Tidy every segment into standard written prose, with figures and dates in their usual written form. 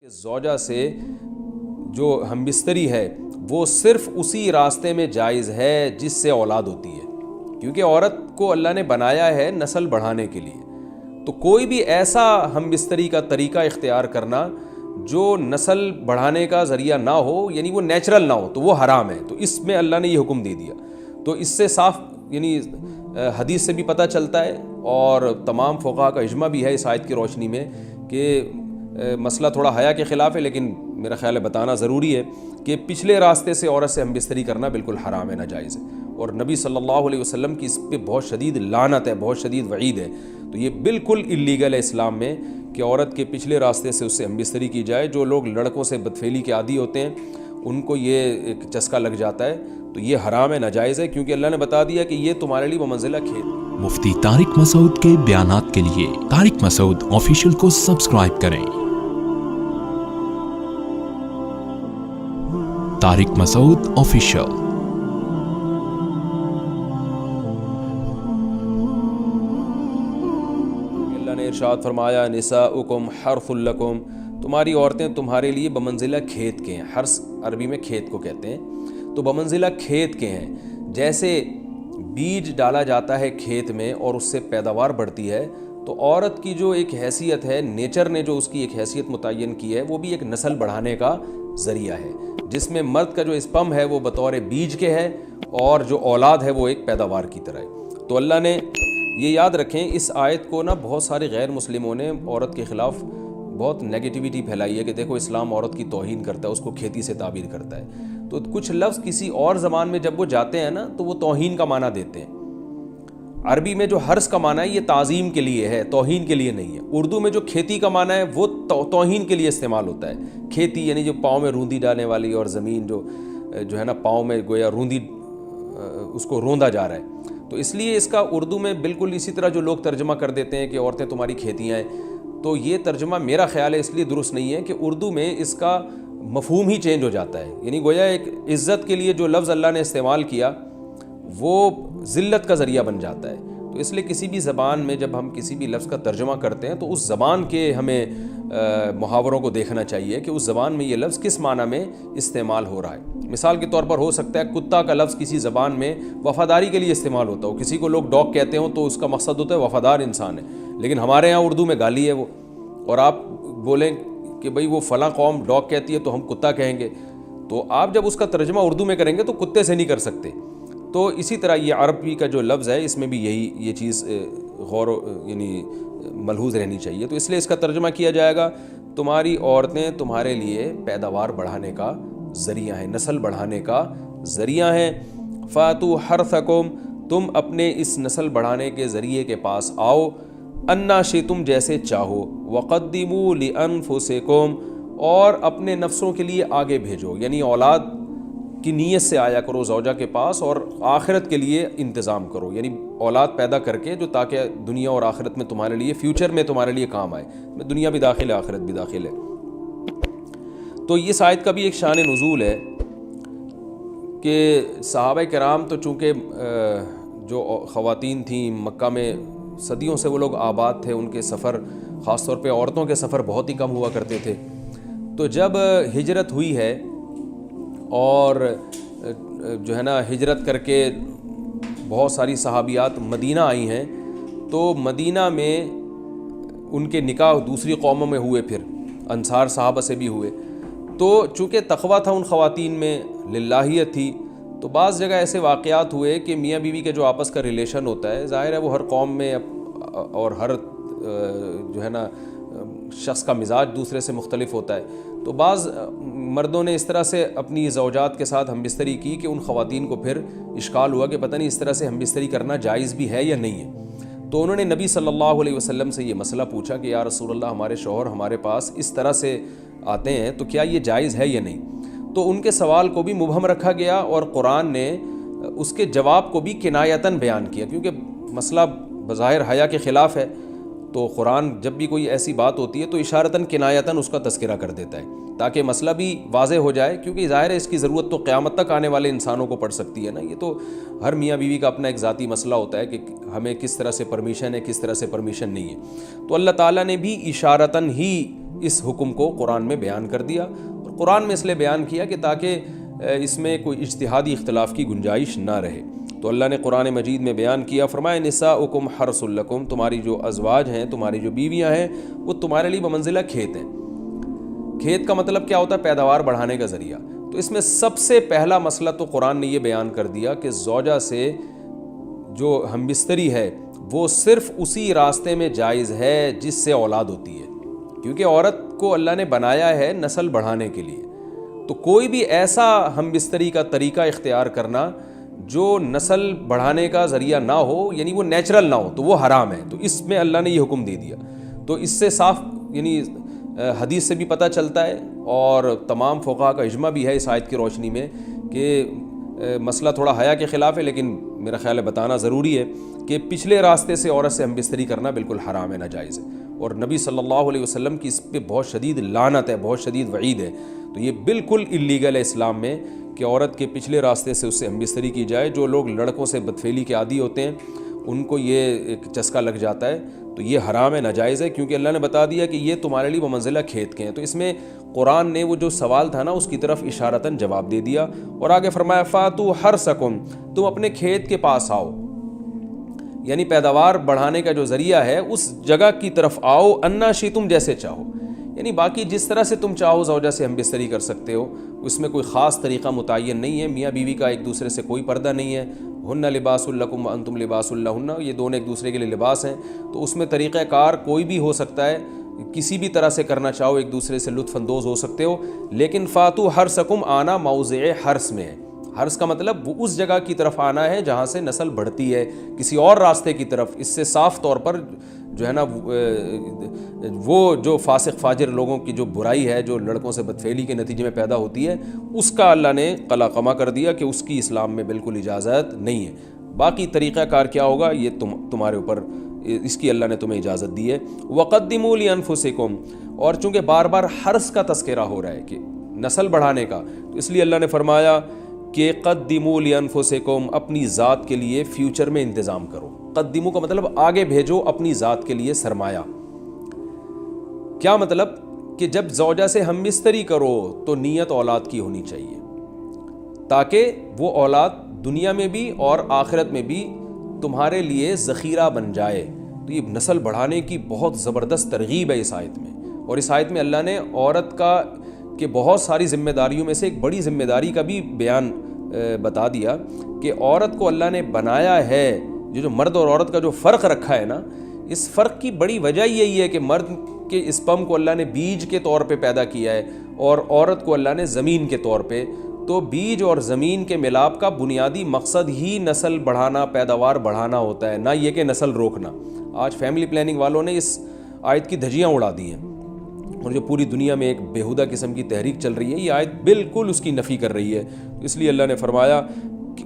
کہ زوجہ سے جو ہم بستری ہے وہ صرف اسی راستے میں جائز ہے جس سے اولاد ہوتی ہے، کیونکہ عورت کو اللہ نے بنایا ہے نسل بڑھانے کے لیے. تو کوئی بھی ایسا ہم بستری کا طریقہ اختیار کرنا جو نسل بڑھانے کا ذریعہ نہ ہو، یعنی وہ نیچرل نہ ہو، تو وہ حرام ہے. تو اس میں اللہ نے یہ حکم دے دیا. تو اس سے صاف یعنی حدیث سے بھی پتہ چلتا ہے اور تمام فقہاء کا اجماع بھی ہے اس آیت کی روشنی میں کہ مسئلہ تھوڑا حیا کے خلاف ہے، لیکن میرا خیال ہے بتانا ضروری ہے کہ پچھلے راستے سے عورت سے ہم بستری کرنا بالکل حرام ہے، ناجائز ہے. اور نبی صلی اللہ علیہ وسلم کی اس پہ بہت شدید لعنت ہے، بہت شدید وعید ہے. تو یہ بالکل اللیگل ہے اسلام میں کہ عورت کے پچھلے راستے سے اس سے ہم بستری کی جائے. جو لوگ لڑکوں سے بدفعلی کے عادی ہوتے ہیں ان کو یہ ایک چسکا لگ جاتا ہے، تو یہ حرام ہے، ناجائز ہے، کیونکہ اللہ نے بتا دیا کہ یہ تمہارے لیے بمنزلہ کھیت. مفتی طارق مسعود کے بیانات کے لیے طارق مسعود آفیشیل کو سبسکرائب کریں. طارق مسعود آفیشیل. اللہ نے ارشاد فرمایا نساؤکم حرث لکم، تمہاری عورتیں تمہارے لیے بمنزلہ کھیت کے ہیں. حرث عربی میں کھیت کو کہتے ہیں. تو بمنزلہ کھیت کے ہیں. جیسے بیج ڈالا جاتا ہے کھیت میں اور اس سے پیداوار بڑھتی ہے، تو عورت کی جو ایک حیثیت ہے، نیچر نے جو اس کی ایک حیثیت متعین کی ہے، وہ بھی ایک نسل بڑھانے کا ذریعہ ہے، جس میں مرد کا جو اسپم ہے وہ بطور بیج کے ہے اور جو اولاد ہے وہ ایک پیداوار کی طرح ہے. تو اللہ نے یہ یاد رکھیں، اس آیت کو بہت سارے غیر مسلموں نے عورت کے خلاف بہت نیگیٹیوٹی پھیلائی ہے کہ دیکھو اسلام عورت کی توہین کرتا ہے، اس کو کھیتی سے تعبیر کرتا ہے. تو کچھ لفظ کسی اور زبان میں جب وہ جاتے ہیں تو وہ توہین کا معنی دیتے ہیں. عربی میں جو حرث کا معنی ہے یہ تعظیم کے لیے ہے، توہین کے لیے نہیں ہے. اردو میں جو کھیتی کا معنی ہے وہ توہین کے لیے استعمال ہوتا ہے. کھیتی یعنی جو پاؤں میں روندی ڈالنے والی، اور زمین جو ہے پاؤں میں گویا روندی، اس کو روندا جا رہا ہے. تو اس لیے اس کا اردو میں بالکل اسی طرح جو لوگ ترجمہ کر دیتے ہیں کہ عورتیں تمہاری کھیتیاں ہیں، تو یہ ترجمہ میرا خیال ہے اس لیے درست نہیں ہے کہ اردو میں اس کا مفہوم ہی چینج ہو جاتا ہے. یعنی گویا ایک عزت کے لیے جو لفظ اللہ نے استعمال کیا وہ ذلت کا ذریعہ بن جاتا ہے. تو اس لیے کسی بھی زبان میں جب ہم کسی بھی لفظ کا ترجمہ کرتے ہیں تو اس زبان کے ہمیں محاوروں کو دیکھنا چاہیے کہ اس زبان میں یہ لفظ کس معنی میں استعمال ہو رہا ہے. مثال کے طور پر ہو سکتا ہے کتا کا لفظ کسی زبان میں وفاداری کے لیے استعمال ہوتا ہو، کسی کو لوگ ڈاگ کہتے ہوں تو اس کا مقصد ہوتا ہے وفادار انسان ہے، لیکن ہمارے ہاں اردو میں گالی ہے وہ. اور آپ بولیں کہ بھئی وہ فلاں قوم ڈاگ کہتی ہے تو ہم کتا کہیں گے، تو آپ جب اس کا ترجمہ اردو میں کریں گے تو کتے سے نہیں کر سکتے. تو اسی طرح یہ عربی کا جو لفظ ہے اس میں بھی یہ چیز غور یعنی ملحوظ رہنی چاہیے. تو اس لیے اس کا ترجمہ کیا جائے گا تمہاری عورتیں تمہارے لیے پیداوار بڑھانے کا ذریعہ ہیں، نسل بڑھانے کا ذریعہ ہیں. فاتوا حرثکم، تم اپنے اس نسل بڑھانے کے ذریعے کے پاس آؤ، انا شئتم، جیسے چاہو، وقدموا لانفسکم، اور اپنے نفسوں کے لیے آگے بھیجو. یعنی اولاد کی نیت سے آیا کرو زوجہ کے پاس اور آخرت کے لیے انتظام کرو، یعنی اولاد پیدا کر کے جو تاکہ دنیا اور آخرت میں تمہارے لیے، فیوچر میں تمہارے لیے کام آئے. دنیا بھی داخل ہے، آخرت بھی داخل ہے. تو اس آیت کا بھی ایک شان نزول ہے کہ صحابہ کرام تو چونکہ جو خواتین تھیں مکہ میں صدیوں سے وہ لوگ آباد تھے، ان کے سفر خاص طور پہ عورتوں کے سفر بہت ہی کم ہوا کرتے تھے. تو جب ہجرت ہوئی ہے اور جو ہجرت کر کے بہت ساری صحابیات مدینہ آئی ہیں، تو مدینہ میں ان کے نکاح دوسری قوموں میں ہوئے، پھر انصار صحابہ سے بھی ہوئے. تو چونکہ تقویٰ تھا ان خواتین میں، للہیت تھی، تو بعض جگہ ایسے واقعات ہوئے کہ میاں بیوی کے جو آپس کا ریلیشن ہوتا ہے، ظاہر ہے وہ ہر قوم میں اور ہر شخص کا مزاج دوسرے سے مختلف ہوتا ہے. تو بعض مردوں نے اس طرح سے اپنی زوجات کے ساتھ ہم بستری کی کہ ان خواتین کو پھر اشکال ہوا کہ پتہ نہیں اس طرح سے ہم بستری کرنا جائز بھی ہے یا نہیں ہے. تو انہوں نے نبی صلی اللہ علیہ وسلم سے یہ مسئلہ پوچھا کہ یا رسول اللہ، ہمارے شوہر ہمارے پاس اس طرح سے آتے ہیں تو کیا یہ جائز ہے یا نہیں. تو ان کے سوال کو بھی مبہم رکھا گیا اور قرآن نے اس کے جواب کو بھی کنایتاً بیان کیا، کیونکہ مسئلہ بظاہر حیا کے خلاف ہے. تو قرآن جب بھی کوئی ایسی بات ہوتی ہے تو اشارتاً کنایتاً اس کا تذکرہ کر دیتا ہے تاکہ مسئلہ بھی واضح ہو جائے، کیونکہ ظاہر ہے اس کی ضرورت تو قیامت تک آنے والے انسانوں کو پڑ سکتی ہے نا. یہ تو ہر میاں بیوی کا اپنا ایک ذاتی مسئلہ ہوتا ہے کہ ہمیں کس طرح سے پرمیشن ہے، کس طرح سے پرمیشن نہیں ہے. تو اللہ تعالیٰ نے بھی اشارتاً ہی اس حکم کو قرآن میں بیان کر دیا، اور قرآن میں اس لیے بیان کیا کہ تاکہ اس میں کوئی اجتہادی اختلاف کی گنجائش نہ رہے۔ تو اللہ نے قرآن مجید میں بیان کیا، فرمایا نساؤکم حرث لکم، تمہاری جو ازواج ہیں، تمہاری جو بیویاں ہیں، وہ تمہارے لیے بمنزلہ کھیت ہیں۔ کھیت کا مطلب کیا ہوتا ہے؟ پیداوار بڑھانے کا ذریعہ۔ تو اس میں سب سے پہلا مسئلہ تو قرآن نے یہ بیان کر دیا کہ زوجہ سے جو ہم بستری ہے وہ صرف اسی راستے میں جائز ہے جس سے اولاد ہوتی ہے، کیونکہ عورت کو اللہ نے بنایا ہے نسل بڑھانے کے لیے۔ تو کوئی بھی ایسا ہم بستری کا طریقہ اختیار کرنا جو نسل بڑھانے کا ذریعہ نہ ہو، یعنی وہ نیچرل نہ ہو، تو وہ حرام ہے۔ تو اس میں اللہ نے یہ حکم دے دیا۔ تو اس سے صاف یعنی حدیث سے بھی پتہ چلتا ہے، اور تمام فقہاء کا اجماع بھی ہے اس آیت کی روشنی میں کہ مسئلہ تھوڑا حیا کے خلاف ہے، لیکن میرا خیال ہے بتانا ضروری ہے کہ پچھلے راستے سے عورت سے ہم بستری کرنا بالکل حرام ہے، ناجائز ہے، اور نبی صلی اللہ علیہ وسلم کی اس پہ بہت شدید لعنت ہے، بہت شدید وعید ہے۔ تو یہ بالکل اللیگل ہے اسلام میں کہ عورت کے پچھلے راستے سے اس سے ہم بستری کی جائے۔ جو لوگ لڑکوں سے بدفعلی کے عادی ہوتے ہیں ان کو یہ ایک چسکا لگ جاتا ہے، تو یہ حرام ہے، ناجائز ہے، کیونکہ اللہ نے بتا دیا کہ یہ تمہارے لیے بمنزلہ کھیت کے ہیں۔ تو اس میں قرآن نے وہ جو سوال تھا نا اس کی طرف اشارتاً جواب دے دیا، اور آگے فرمایا فاتو حرثکم، تم اپنے کھیت کے پاس آؤ، یعنی پیداوار بڑھانے کا جو ذریعہ ہے اس جگہ کی طرف آؤ، انا شئتم، جیسے چاہو، یعنی باقی جس طرح سے تم چاہو زوجہ سے ہم بستری کر سکتے ہو، اس میں کوئی خاص طریقہ متعین نہیں ہے۔ میاں بیوی کا ایک دوسرے سے کوئی پردہ نہیں ہے، ہن لباس لکم وانتم لباس لہن، یہ دونوں ایک دوسرے کے لیے لباس ہیں۔ تو اس میں طریقہ کار کوئی بھی ہو سکتا ہے، کسی بھی طرح سے کرنا چاہو ایک دوسرے سے لطف اندوز ہو سکتے ہو، لیکن فاتو حرثکم آنا موضع حرث میں ہے۔ حرث کا مطلب وہ اس جگہ کی طرف آنا ہے جہاں سے نسل بڑھتی ہے، کسی اور راستے کی طرف۔ اس سے صاف طور پر جو ہے نا وہ جو فاسق فاجر لوگوں کی جو برائی ہے، جو لڑکوں سے بدفعلی کے نتیجے میں پیدا ہوتی ہے، اس کا اللہ نے قلع قمع کر دیا کہ اس کی اسلام میں بالکل اجازت نہیں ہے۔ باقی طریقہ کار کیا ہوگا یہ تمہارے اوپر، اس کی اللہ نے تمہیں اجازت دی ہے۔ وَقَدِّمُوا لِأَنفُسِكُمْ، اور چونکہ بار بار حرث کا تذکرہ ہو رہا ہے کہ نسل بڑھانے کا، تو اس لیے اللہ نے فرمایا کہ قدموا لانفسکم، اپنی ذات کے لیے فیوچر میں انتظام کرو۔ قدموا کا مطلب آگے بھیجو اپنی ذات کے لیے سرمایہ۔ کیا مطلب؟ کہ جب زوجہ سے ہم بستری کرو تو نیت اولاد کی ہونی چاہیے، تاکہ وہ اولاد دنیا میں بھی اور آخرت میں بھی تمہارے لیے ذخیرہ بن جائے۔ تو یہ نسل بڑھانے کی بہت زبردست ترغیب ہے اس آیت میں، اور اس آیت میں اللہ نے عورت کا کہ بہت ساری ذمہ داریوں میں سے ایک بڑی ذمہ داری کا بھی بیان بتا دیا کہ عورت کو اللہ نے بنایا ہے، جو مرد اور عورت کا جو فرق رکھا ہے نا، اس فرق کی بڑی وجہ یہی ہے کہ مرد کے اسپم کو اللہ نے بیج کے طور پہ پیدا کیا ہے، اور عورت کو اللہ نے زمین کے طور پہ۔ تو بیج اور زمین کے ملاپ کا بنیادی مقصد ہی نسل بڑھانا، پیداوار بڑھانا ہوتا ہے، نہ یہ کہ نسل روکنا۔ آج فیملی پلاننگ والوں نے اس آیت کی دھجیاں اڑا دی ہیں، اور جو پوری دنیا میں ایک بیہودہ قسم کی تحریک چل رہی ہے، یہ آیت بالکل اس کی نفی کر رہی ہے۔ اس لیے اللہ نے فرمایا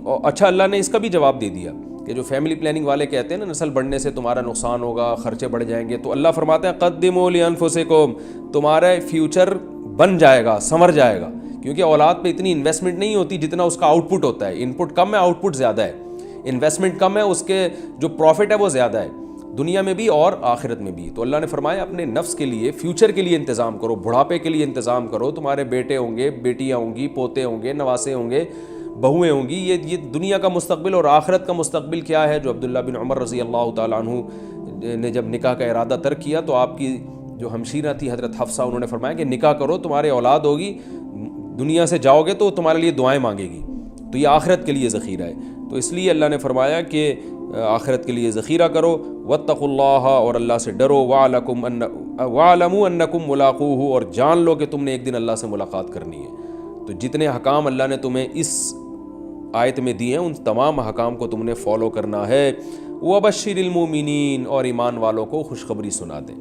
اچھا، اللہ نے اس کا بھی جواب دے دیا کہ جو فیملی پلاننگ والے کہتے ہیں نا نسل بڑھنے سے تمہارا نقصان ہوگا، خرچے بڑھ جائیں گے، تو اللہ فرماتا ہے قدموا لانفسکم، تمہارا فیوچر بن جائے گا، سنور جائے گا، کیونکہ اولاد پہ اتنی انویسٹمنٹ نہیں ہوتی جتنا اس کا آؤٹ پٹ ہوتا ہے۔ ان پٹ کم ہے، آؤٹ پٹ زیادہ ہے، انویسٹمنٹ کم ہے، اس کے جو پروفٹ ہے وہ زیادہ ہے، دنیا میں بھی اور آخرت میں بھی۔ تو اللہ نے فرمایا اپنے نفس کے لیے، فیوچر کے لیے انتظام کرو، بڑھاپے کے لیے انتظام کرو۔ تمہارے بیٹے ہوں گے، بیٹیاں ہوں گی، پوتے ہوں گے، نواسے ہوں گے، بہویں ہوں گی، یہ دنیا کا مستقبل اور آخرت کا مستقبل کیا ہے۔ جو عبداللہ بن عمر رضی اللہ تعالیٰ عنہ نے جب نکاح کا ارادہ ترک کیا تو آپ کی جو ہمشیرہ تھی حضرت حفصہ، انہوں نے فرمایا کہ نکاح کرو، تمہارے اولاد ہوگی، دنیا سے جاؤ گے تو تمہارے لیے دعائیں مانگے گی، تو یہ آخرت کے لیے ذخیرہ ہے۔ تو اس لیے اللہ نے فرمایا کہ آخرت کے لیے ذخیرہ کرو، واتقوا اللہ، اور اللہ سے ڈرو، واعلموا انکم ملاقوہ، اور جان لو کہ تم نے ایک دن اللہ سے ملاقات کرنی ہے۔ تو جتنے حکام اللہ نے تمہیں اس آیت میں دیے ہیں ان تمام حکام کو تم نے فالو کرنا ہے۔ وبشر المومنین، اور ایمان والوں کو خوشخبری سنا دیں۔